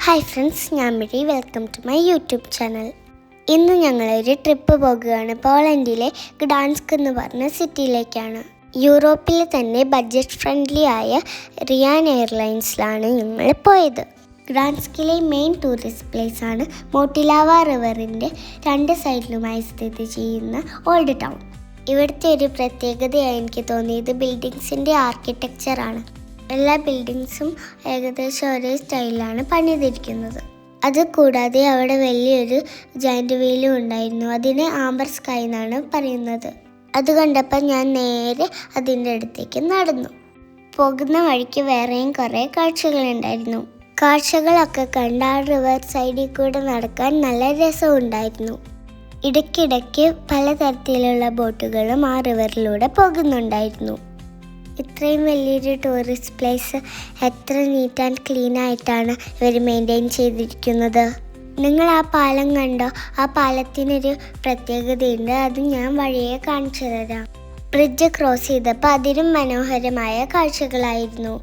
Hi friends, ഞാൻ Mizhi. Welcome to my YouTube channel. ഇന്ന് ഞങ്ങളൊരു ട്രിപ്പ് പോകുകയാണ്. പോളണ്ടിലെ ഗ്ഡാൻസ്ക് എന്ന് പറഞ്ഞ സിറ്റിയിലേക്കാണ്. യൂറോപ്പിലെ തന്നെ ബഡ്ജറ്റ് ഫ്രണ്ട്ലി ആയ റിയാൻ എയർലൈൻസിലാണ് ഞങ്ങൾ പോയത്. ഗ്ഡാൻസ്കിലെ മെയിൻ ടൂറിസ്റ്റ് പ്ലേസ് ആണ് മോട്ടിലാവ റിവറിൻ്റെ രണ്ട് സൈഡിലുമായി സ്ഥിതി ചെയ്യുന്ന ഓൾഡ് ടൗൺ. ഇവിടുത്തെ ഒരു പ്രത്യേകതയായി എനിക്ക് തോന്നിയത് ബിൽഡിങ്സിൻ്റെ ആർക്കിടെക്ചറാണ്. എല്ലാ ബിൽഡിങ്സും ഏകദേശം ഒരേ സ്റ്റൈലിലാണ് പണിതിരിക്കുന്നത്. അതുകൂടാതെ അവിടെ വലിയൊരു ജയൻറ്റ് വീലും ഉണ്ടായിരുന്നു. അതിനെ ആംബർ സ്കൈ എന്നാണ് പറയുന്നത്. അത് കണ്ടപ്പോൾ ഞാൻ നേരെ അതിൻ്റെ അടുത്തേക്ക് നടന്നു. പോകുന്ന വഴിക്ക് വേറെയും കുറേ കാഴ്ചകളുണ്ടായിരുന്നു. കാഴ്ചകളൊക്കെ കണ്ട് ആ റിവർ സൈഡിൽ കൂടെ നടക്കാൻ നല്ല രസമുണ്ടായിരുന്നു. ഇടയ്ക്കിടയ്ക്ക് പലതരത്തിലുള്ള ബോട്ടുകളും ആ റിവറിലൂടെ പോകുന്നുണ്ടായിരുന്നു. ഇത്രയും വലിയൊരു ടൂറിസ്റ്റ് പ്ലേസ് എത്ര നീറ്റ് ആൻഡ് ക്ലീൻ ആയിട്ടാണ് ഇവർ മെയിൻറ്റെയിൻ ചെയ്തിരിക്കുന്നത്. നിങ്ങൾ ആ പാലം കണ്ടോ? ആ പാലത്തിനൊരു പ്രത്യേകതയുണ്ട്. അത് ഞാൻ വഴിയെ കാണിച്ചു തരാം. ബ്രിഡ്ജ് ക്രോസ് ചെയ്തപ്പോൾ അതിലും മനോഹരമായ കാഴ്ചകളായിരുന്നു.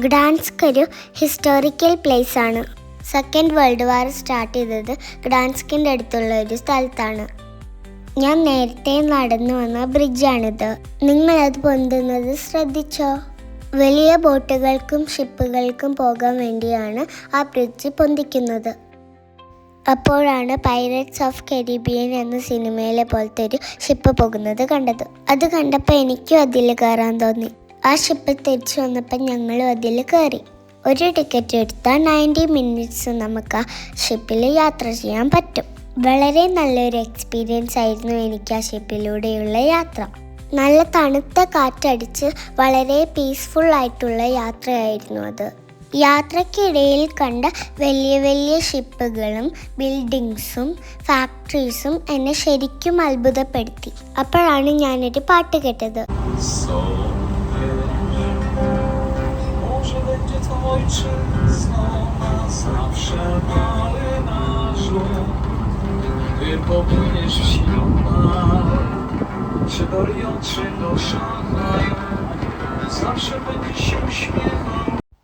ഗ്ഡാൻസ്ക് ഒരു ഹിസ്റ്റോറിക്കൽ പ്ലേസ് ആണ്. സെക്കൻഡ് വേൾഡ് വാർ സ്റ്റാർട്ട് ചെയ്തത് ഗ്ഡാൻസ്കിൻ്റെ അടുത്തുള്ള ഒരു സ്ഥലത്താണ്. ഞാൻ നേരത്തെ നടന്നു വന്ന ബ്രിഡ്ജാണിത്. നിങ്ങളത് പൊന്തുന്നത് ശ്രദ്ധിച്ചോ? വലിയ ബോട്ടുകൾക്കും ഷിപ്പുകൾക്കും പോകാൻ വേണ്ടിയാണ് ആ ബ്രിഡ്ജ് പൊന്തിക്കുന്നത്. അപ്പോഴാണ് പൈററ്റ്സ് ഓഫ് കരീബിയൻ എന്ന സിനിമയിലെ പോലത്തെ ഒരു ഷിപ്പ് പോകുന്നത് കണ്ടത്. അത് കണ്ടപ്പോൾ എനിക്കും അതിൽ കയറാൻ തോന്നി. ആ ഷിപ്പ് തിരിച്ചു വന്നപ്പോൾ ഞങ്ങളും അതിൽ കയറി. ഒരു ടിക്കറ്റ് എടുത്താൽ 90 മിനിറ്റ്സ് നമുക്ക് ആ ഷിപ്പിൽ യാത്ര ചെയ്യാൻ പറ്റും. വളരെ നല്ലൊരു എക്സ്പീരിയൻസ് ആയിരുന്നു എനിക്ക് ആ ഷിപ്പിലൂടെയുള്ള യാത്ര. നല്ല തണുത്ത കാറ്റടിച്ച് വളരെ പീസ്ഫുൾ ആയിട്ടുള്ള യാത്രയായിരുന്നു അത്. യാത്രയ്ക്കിടയിൽ കണ്ട വലിയ വലിയ ഷിപ്പുകളും ബിൽഡിങ്സും ഫാക്ടറീസും എന്നെ ശരിക്കും അത്ഭുതപ്പെടുത്തി. അപ്പോഴാണ് ഞാനൊരു പാട്ട് കേട്ടത്.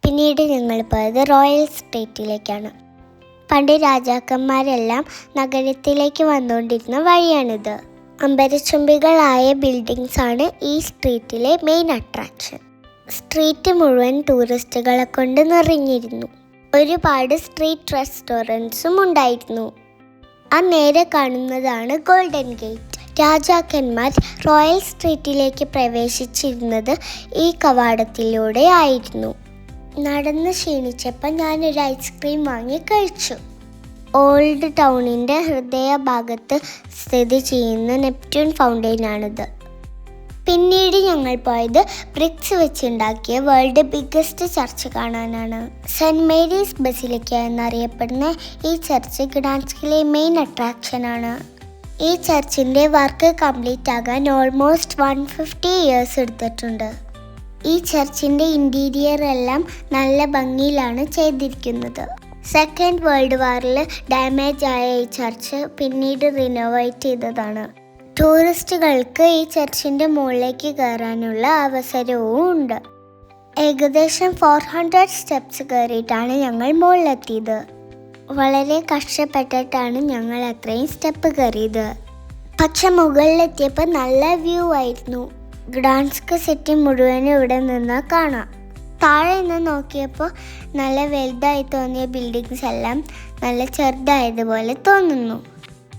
പിന്നീട് ഞങ്ങൾ പോയത് റോയൽ സ്ട്രീറ്റിലേക്കാണ്. പണ്ട് രാജാക്കന്മാരെല്ലാം നഗരത്തിലേക്ക് വന്നുകൊണ്ടിരുന്ന വഴിയാണിത്. അമ്പരച്ചുംബികളായ ബിൽഡിങ്സ് ആണ് ഈ സ്ട്രീറ്റിലെ മെയിൻ അട്രാക്ഷൻ. സ്ട്രീറ്റ് മുഴുവൻ ടൂറിസ്റ്റുകളെ കൊണ്ട് നിറഞ്ഞിരുന്നു. ഒരുപാട് സ്ട്രീറ്റ് റെസ്റ്റോറൻറ്റ്സും ഉണ്ടായിരുന്നു. ആ നേരെ കാണുന്നതാണ് ഗോൾഡൻ ഗേറ്റ്. രാജാക്കന്മാർ റോയൽ സ്ട്രീറ്റിലേക്ക് പ്രവേശിച്ചിരുന്നത് ഈ കവാടത്തിലൂടെ ആയിരുന്നു. നടന്ന് ക്ഷീണിച്ചപ്പോൾ ഞാനൊരു ഐസ്ക്രീം വാങ്ങി കഴിച്ചു. ഓൾഡ് ടൗണിൻ്റെ ഹൃദയഭാഗത്ത് സ്ഥിതി ചെയ്യുന്ന നെപ്റ്റ്യൂൺ ഫൗണ്ടെയിനാണിത്. പിന്നീട് ഞങ്ങൾ പോയത് ബ്രിക്സ് വെച്ചുണ്ടാക്കിയ വേൾഡ് ബിഗ്ഗസ്റ്റ് ചർച്ച് കാണാനാണ്. സെൻറ്റ് മേരീസ് ബസിലിക്ക എന്നറിയപ്പെടുന്ന ഈ ചർച്ച് ഗ്ഡാൻസ്കിലെ മെയിൻ അട്രാക്ഷനാണ്. ഈ ചർച്ചിൻ്റെ വർക്ക് കംപ്ലീറ്റ് ആകാൻ ഓൾമോസ്റ്റ് 150 ഇയേഴ്സ് എടുത്തിട്ടുണ്ട്. ഈ ചർച്ചിൻ്റെ ഇൻറ്റീരിയർ എല്ലാം നല്ല ഭംഗിയിലാണ് ചെയ്തിരിക്കുന്നത്. സെക്കൻഡ് വേൾഡ് വാറിൽ ഡാമേജ് ആയ ഈ ചർച്ച് പിന്നീട് റിനോവേറ്റ് ചെയ്തതാണ്. ടൂറിസ്റ്റുകൾക്ക് ഈ ചർച്ചിൻ്റെ മുകളിലേക്ക് കയറാനുള്ള അവസരവും ഉണ്ട്. ഏകദേശം 400 സ്റ്റെപ്സ് കയറിയിട്ടാണ് ഞങ്ങൾ മുകളിലെത്തിയത്. വളരെ കഷ്ടപ്പെട്ടിട്ടാണ് ഞങ്ങൾ അത്രയും സ്റ്റെപ്പ് കയറിയത്. പക്ഷെ മുകളിലെത്തിയപ്പോൾ നല്ല വ്യൂ ആയിരുന്നു. ഗ്ഡാൻസ്ക് സിറ്റി മുഴുവനും ഇവിടെ നിന്ന് കാണാം. താഴെ നിന്ന് നോക്കിയപ്പോൾ നല്ല വലുതായി തോന്നിയ ബിൽഡിങ്സ് എല്ലാം നല്ല ചെറുതായതുപോലെ തോന്നുന്നു.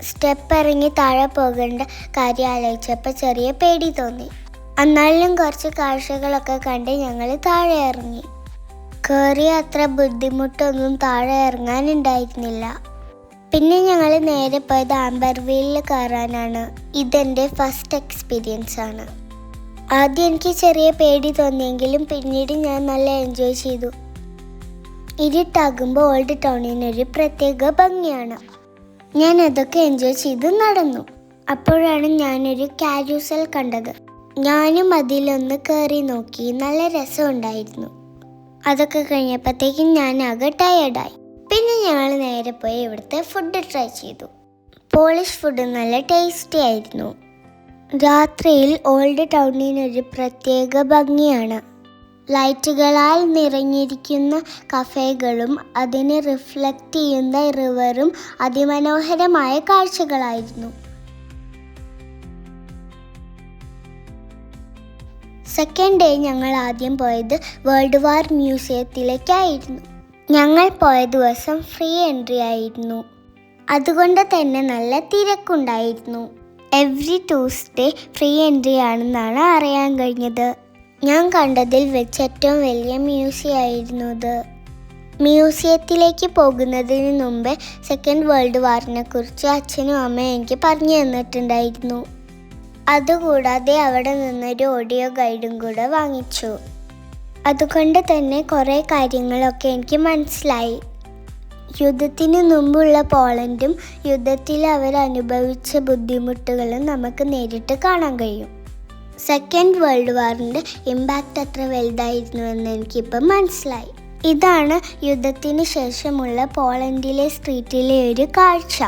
സ്റ്റെപ്പ് ഇറങ്ങി താഴെ പോകേണ്ട കാര്യം ആലോചിച്ചപ്പോൾ ചെറിയ പേടി തോന്നി. എന്നാലും കുറച്ച് കാഴ്ചകളൊക്കെ കണ്ട് ഞങ്ങൾ താഴെ ഇറങ്ങി. കയറിയ അത്ര ബുദ്ധിമുട്ടൊന്നും താഴെ ഇറങ്ങാനുണ്ടായിരുന്നില്ല. പിന്നെ ഞങ്ങൾ നേരെ പോയത് ആംബർ വീലിൽ കയറാനാണ്. ഇതെൻ്റെ ഫസ്റ്റ് എക്സ്പീരിയൻസ് ആണ്. ആദ്യം എനിക്ക് ചെറിയ പേടി തോന്നിയെങ്കിലും പിന്നീട് ഞാൻ നല്ല എൻജോയ് ചെയ്തു. ഇരുട്ടാകുമ്പോൾ ഓൾഡ് ടൗണിനൊരു പ്രത്യേക ഭംഗിയാണ്. ഞാൻ അതൊക്കെ എൻജോയ് ചെയ്ത് നടന്നു. അപ്പോഴാണ് ഞാനൊരു കാരൂസൽ കണ്ടത്. ഞാനും അതിലൊന്ന് കയറി നോക്കി. നല്ല രസമുണ്ടായിരുന്നു. അതൊക്കെ കഴിഞ്ഞപ്പോഴത്തേക്കും ഞാൻ ആകെ ടയേർഡായി. പിന്നെ ഞങ്ങൾ നേരെ പോയി ഇവിടുത്തെ ഫുഡ് ട്രൈ ചെയ്തു. പോളിഷ് ഫുഡ് നല്ല ടേസ്റ്റി ആയിരുന്നു. രാത്രിയിൽ ഓൾഡ് ടൗണിനൊരു പ്രത്യേക ഭംഗിയാണ്. ലൈറ്റുകളാൽ നിറഞ്ഞിരിക്കുന്ന കഫേകളും അതിനെ റിഫ്ലക്റ്റ് ചെയ്യുന്ന റിവറും അതിമനോഹരമായ കാഴ്ചകളായിരുന്നു. സെക്കൻഡ് ഡേ ഞങ്ങൾ ആദ്യം പോയത് വേൾഡ് വാർ മ്യൂസിയത്തിലേക്കായിരുന്നു. ഞങ്ങൾ പോയ ദിവസം ഫ്രീ എൻട്രി ആയിരുന്നു. അതുകൊണ്ട് തന്നെ നല്ല തിരക്കുണ്ടായിരുന്നു. എവ്രി ട്യൂസ്ഡേ ഫ്രീ എൻട്രി ആണെന്നാണ് അറിയാൻ കഴിഞ്ഞത്. ഞാൻ കണ്ടതിൽ വെച്ച് ഏറ്റവും വലിയ മ്യൂസിയം ആയിരുന്നു ഇത്. മ്യൂസിയത്തിലേക്ക് പോകുന്നതിന് മുമ്പ് സെക്കൻഡ് വേൾഡ് വാറിനെ കുറിച്ച് അച്ഛനും അമ്മയും എനിക്ക് പറഞ്ഞു തന്നിട്ടുണ്ടായിരുന്നു. അതുകൂടാതെ അവിടെ നിന്നൊരു ഓഡിയോ ഗൈഡും കൂടെ വാങ്ങിച്ചു. അതുകൊണ്ട് തന്നെ കുറേ കാര്യങ്ങളൊക്കെ എനിക്ക് മനസ്സിലായി. യുദ്ധത്തിന് മുമ്പുള്ള പോളണ്ടും യുദ്ധത്തിൽ അവരനുഭവിച്ച ബുദ്ധിമുട്ടുകളും നമുക്ക് നേരിട്ട് കാണാൻ കഴിയും. സെക്കൻഡ് വേൾഡ് വാറിൻ്റെ ഇമ്പാക്റ്റ് അത്ര വലുതായിരുന്നുവെന്ന് എനിക്കിപ്പം മനസ്സിലായി. ഇതാണ് യുദ്ധത്തിന് ശേഷമുള്ള പോളണ്ടിലെ സ്ട്രീറ്റിലെ ഒരു കാഴ്ച.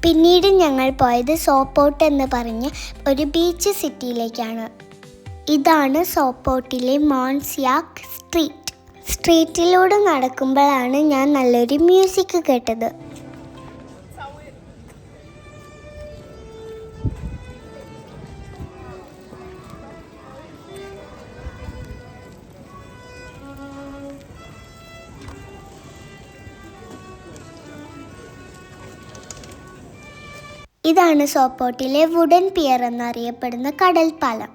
പിന്നീട് ഞങ്ങൾ പോയത് സോപ്പോട്ട് എന്ന് പറഞ്ഞ ഒരു ബീച്ച് സിറ്റിയിലേക്കാണ്. ഇതാണ് സോപ്പോട്ടിലെ മോൺസിയാക് സ്ട്രീറ്റ്. സ്ട്രീറ്റിലൂടെ നടക്കുമ്പോഴാണ് ഞാൻ നല്ലൊരു മ്യൂസിക് കേട്ടത്. ഇതാണ് സോപ്പോട്ടിലെ വുഡൻ പിയർ എന്നറിയപ്പെടുന്ന കടൽപ്പാലം.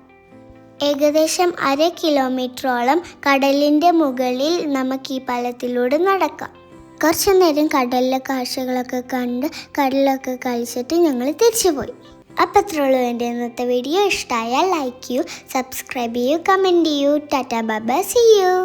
ഏകദേശം 1/2 കിലോമീറ്ററോളം കടലിൻ്റെ മുകളിൽ നമുക്ക് ഈ പാലത്തിലൂടെ നടക്കാം. കുറച്ചു നേരം കടലിലെ കാഴ്ചകളൊക്കെ കണ്ട് കടലൊക്കെ കഴിച്ചിട്ട് ഞങ്ങൾ തിരിച്ചുപോയി. അപ്പം അത്രയുള്ളൂ എൻ്റെ ഇന്നത്തെ വീഡിയോ. ഇഷ്ടമായാൽ ലൈക്ക് ചെയ്യൂ, സബ്സ്ക്രൈബ് ചെയ്യൂ, കമൻറ്റ് ചെയ്യൂ. Tata bye bye, see U.